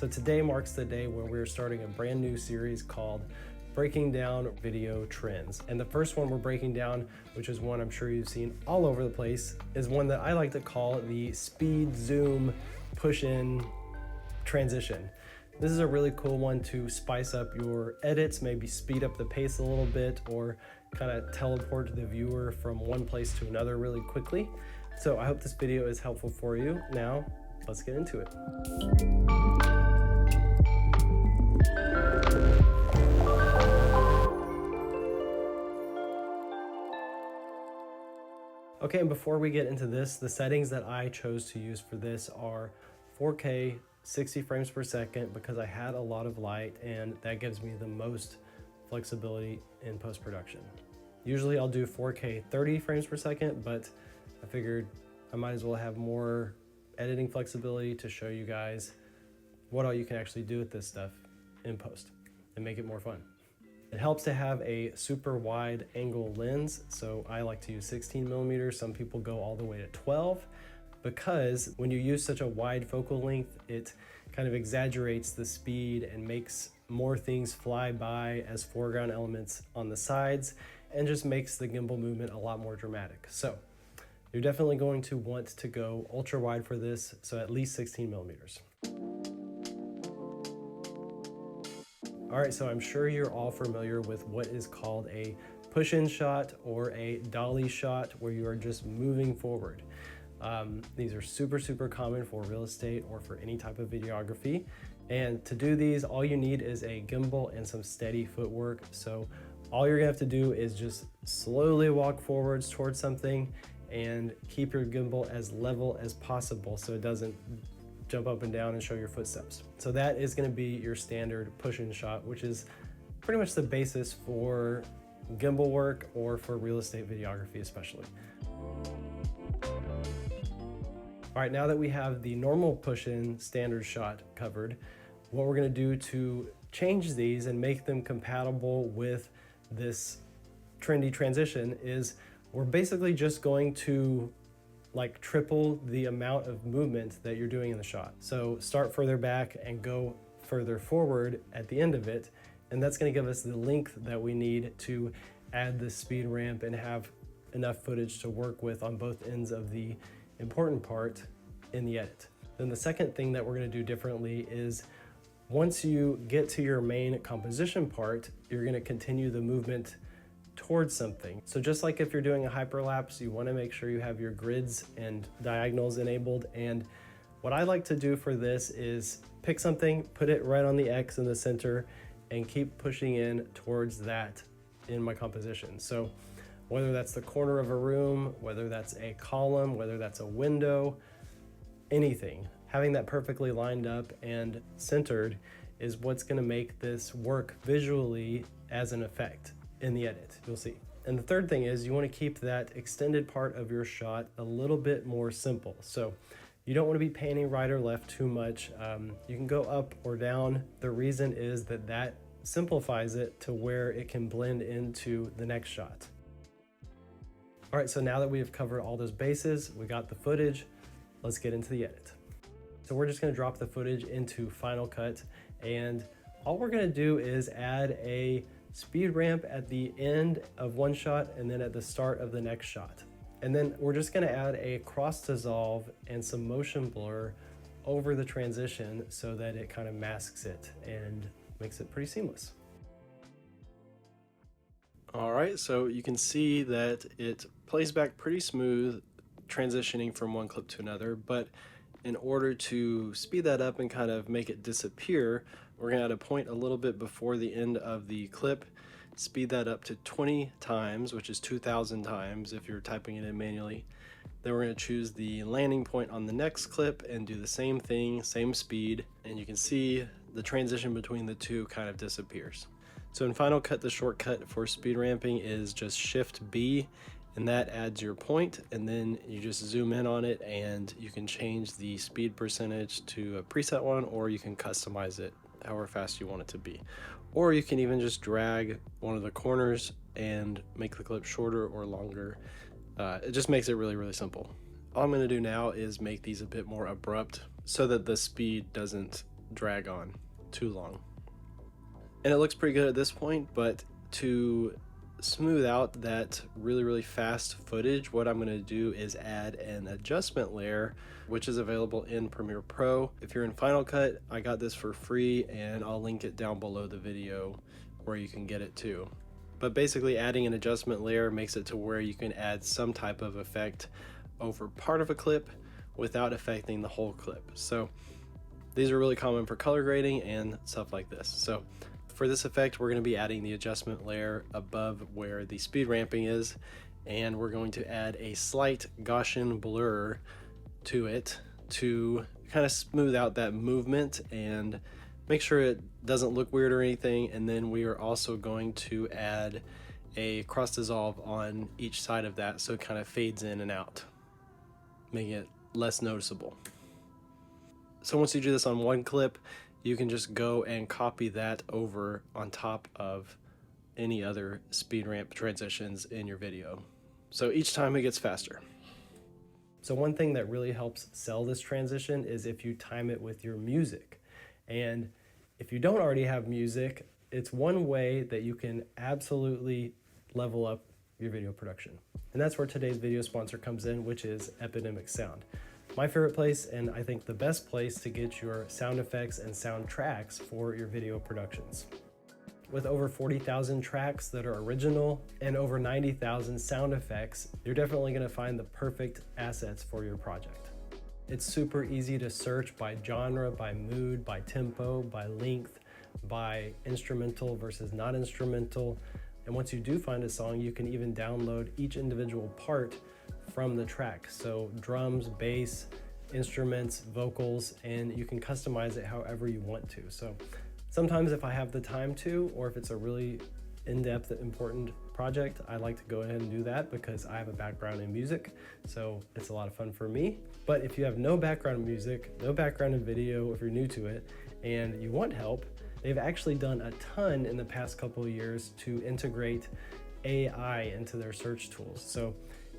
So today marks the day when we're starting a brand new series called Breaking Down Video Trends. And the first one we're breaking down, which is one I'm sure you've seen all over the place, is one that I like to call the speed zoom push-in transition. This is a really cool one to spice up your edits, maybe speed up the pace a little bit, or kind of teleport the viewer from one place to another really quickly. So I hope this video is helpful for you. Now, let's get into it. Okay, and before we get into this, the settings that I chose to use for this are 4K, 60 frames per second, because I had a lot of light and that gives me the most flexibility in post-production. Usually I'll do 4K 30 frames per second, but I figured I might as well have more editing flexibility to show you guys what all you can actually do with this stuff in post and make it more fun. It helps to have a super wide angle lens, so I like to use 16 millimeters. Some people go all the way to 12, because when you use such a wide focal length, it kind of exaggerates the speed and makes more things fly by as foreground elements on the sides, and just makes the gimbal movement a lot more dramatic. So you're definitely going to want to go ultra wide for this, so at least 16 millimeters. All right, so I'm sure you're all familiar with what is called a push-in shot or a dolly shot, where you are just moving forward. These are super common for real estate or for any type of videography. And to do these, all you need is a gimbal and some steady footwork. So all you're gonna have to do is just slowly walk forwards towards something and keep your gimbal as level as possible so it doesn't jump up and down and show your footsteps. So that is gonna be your standard push-in shot, which is pretty much the basis for gimbal work or for real estate videography especially. All right, now that we have the normal push-in standard shot covered, what we're gonna do to change these and make them compatible with this trendy transition is we're basically just going to like triple the amount of movement that you're doing in the shot. So start further back and go further forward at the end of it, and that's gonna give us the length that we need to add the speed ramp and have enough footage to work with on both ends of the important part in the edit. Then the second thing that we're gonna do differently is once you get to your main composition part, you're gonna continue the movement towards something. So just like if you're doing a hyperlapse, you wanna make sure you have your grids and diagonals enabled. And what I like to do for this is pick something, put it right on the X in the center, and keep pushing in towards that in my composition. So whether that's the corner of a room, whether that's a column, whether that's a window, anything, having that perfectly lined up and centered is what's gonna make this work visually as an effect in the edit, you'll see. And the third thing is you wanna keep that extended part of your shot a little bit more simple. So you don't wanna be panning right or left too much. You can go up or down. The reason is that that simplifies it to where it can blend into the next shot. All right, so now that we have covered all those bases, we got the footage, let's get into the edit. So we're just gonna drop the footage into Final Cut, and all we're gonna do is add a speed ramp at the end of one shot and then at the start of the next shot. And then we're just gonna add a cross dissolve and some motion blur over the transition so that it kind of masks it and makes it pretty seamless. All right, so you can see that it plays back pretty smooth, transitioning from one clip to another, but in order to speed that up and kind of make it disappear, we're gonna add a point a little bit before the end of the clip, speed that up to 20 times, which is 2,000 times if you're typing it in manually. Then we're gonna choose the landing point on the next clip and do the same thing, same speed, and you can see the transition between the two kind of disappears. So in Final Cut, the shortcut for speed ramping is just Shift B, and that adds your point, and then you just zoom in on it and you can change the speed percentage to a preset one, or you can customize it however fast you want it to be. Or you can even just drag one of the corners and make the clip shorter or longer. It just makes it really simple. All I'm gonna do now is make these a bit more abrupt so that the speed doesn't drag on too long. And it looks pretty good at this point, but to smooth out that really fast footage, what I'm going to do is add an adjustment layer, which is available in Premiere Pro. If you're in Final Cut, I got this for free, and I'll link it down below the video where you can get it too. But basically, adding an adjustment layer makes it to where you can add some type of effect over part of a clip without affecting the whole clip. So these are really common for color grading and stuff like this. So for this effect, we're going to be adding the adjustment layer above where the speed ramping is, and we're going to add a slight Gaussian blur to it to kind of smooth out that movement and make sure it doesn't look weird or anything. And then we are also going to add a cross dissolve on each side of that so it kind of fades in and out, making it less noticeable. So once you do this on one clip, you can just go and copy that over on top of any other speed ramp transitions in your video. So each time it gets faster. So one thing that really helps sell this transition is if you time it with your music. And if you don't already have music, it's one way that you can absolutely level up your video production. And that's where today's video sponsor comes in, which is Epidemic Sound. My favorite place, and I think the best place to get your sound effects and soundtracks for your video productions. With over 40,000 tracks that are original and over 90,000 sound effects, you're definitely going to find the perfect assets for your project. It's super easy to search by genre, by mood, by tempo, by length, by instrumental versus non-instrumental. And once you do find a song, you can even download each individual part from the track. So drums, bass, instruments, vocals, and you can customize it however you want to. So sometimes if I have the time to, or if it's a really in-depth, important project, I like to go ahead and do that because I have a background in music. So it's a lot of fun for me. But if you have no background in music, no background in video, if you're new to it, and you want help, they've actually done a ton in the past couple of years to integrate AI into their search tools. So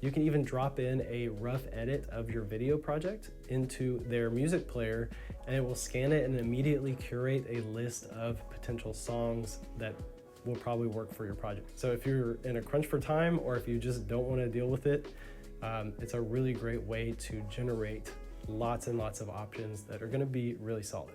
you can even drop in a rough edit of your video project into their music player, and it will scan it and immediately curate a list of potential songs that will probably work for your project. So if you're in a crunch for time, or if you just don't want to deal with it, it's a really great way to generate lots and lots of options that are going to be really solid.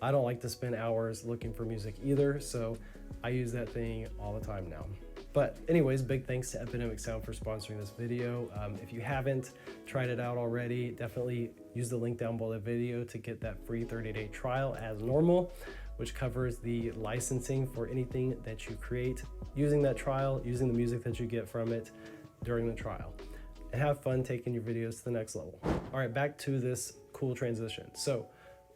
I don't like to spend hours looking for music either, so I use that thing all the time now. But anyways, big thanks to Epidemic Sound for sponsoring this video. If you haven't tried it out already, definitely use the link down below the video to get that free 30-day trial as normal, which covers the licensing for anything that you create using that trial, using the music that you get from it during the trial. And have fun taking your videos to the next level. All right, back to this cool transition. So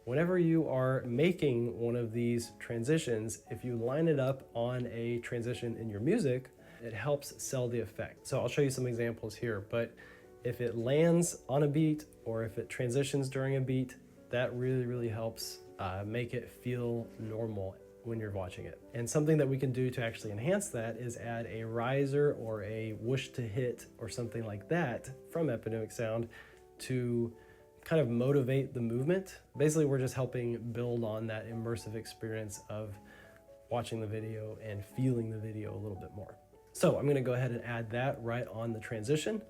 whenever you are making one of these transitions, if you line it up on a transition in your music, it helps sell the effect. So I'll show you some examples here, but if it lands on a beat or if it transitions during a beat, that really helps make it feel normal when you're watching it. And something that we can do to actually enhance that is add a riser or a whoosh to hit or something like that from Epidemic Sound to kind of motivate the movement. Basically, we're just helping build on that immersive experience of watching the video and feeling the video a little bit more. So I'm gonna go ahead and add that right on the transition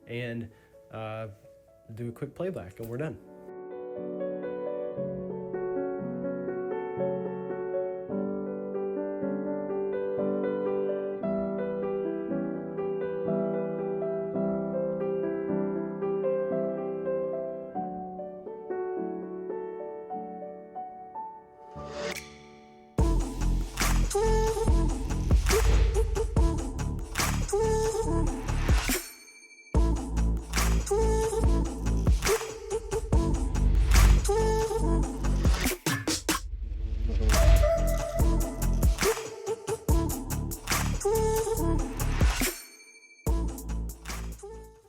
and do a quick playback, and we're done.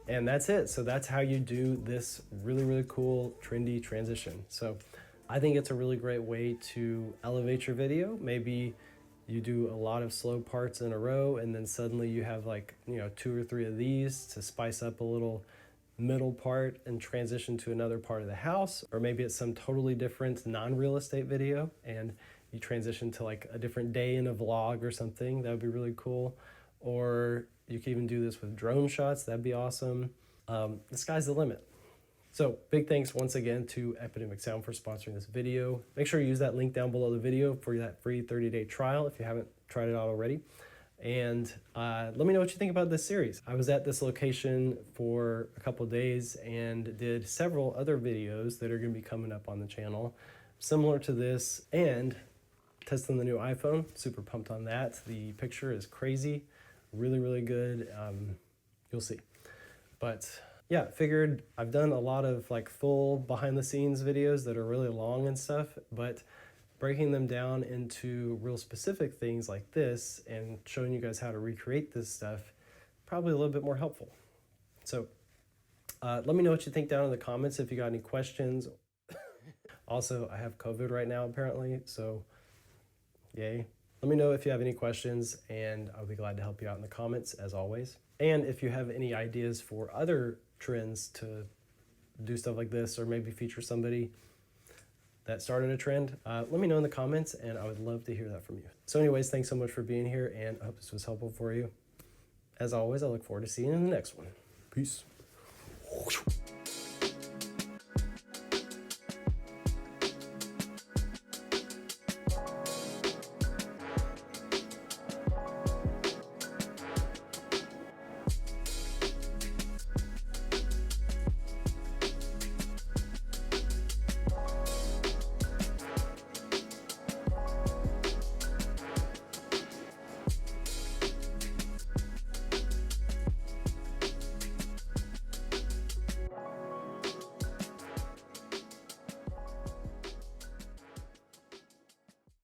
And that's it. So that's how you do this really cool, trendy transition. So I think it's a really great way to elevate your video. Maybe you do a lot of slow parts in a row and then suddenly you have like, 2 or 3 of these to spice up a little middle part and transition to another part of the house, or maybe it's some totally different non-real estate video and you transition to like a different day in a vlog or something. That would be really cool. Or you can even do this with drone shots. That'd be awesome. The sky's the limit. So big thanks once again to Epidemic Sound for sponsoring this video. Make sure you use that link down below the video for that free 30-day trial if you haven't tried it out already. And let me know what you think about this series. I was at this location for a couple days and did several other videos that are going to be coming up on the channel similar to this, and testing the new iPhone. Super pumped on that. The picture is crazy, really good. You'll see. But yeah, figured I've done a lot of like full behind the scenes videos that are really long and stuff, but breaking them down into real specific things like this and showing you guys how to recreate this stuff, probably a little bit more helpful. So let me know what you think down in the comments if you got any questions. Also, I have COVID right now apparently, so yay. Let me know if you have any questions and I'll be glad to help you out in the comments as always. And if you have any ideas for other trends to do stuff like this, or maybe feature somebody that started a trend, let me know in the comments and I would love to hear that from you. So anyways, thanks so much for being here and I hope this was helpful for you. As always, I look forward to seeing you in the next one. Peace.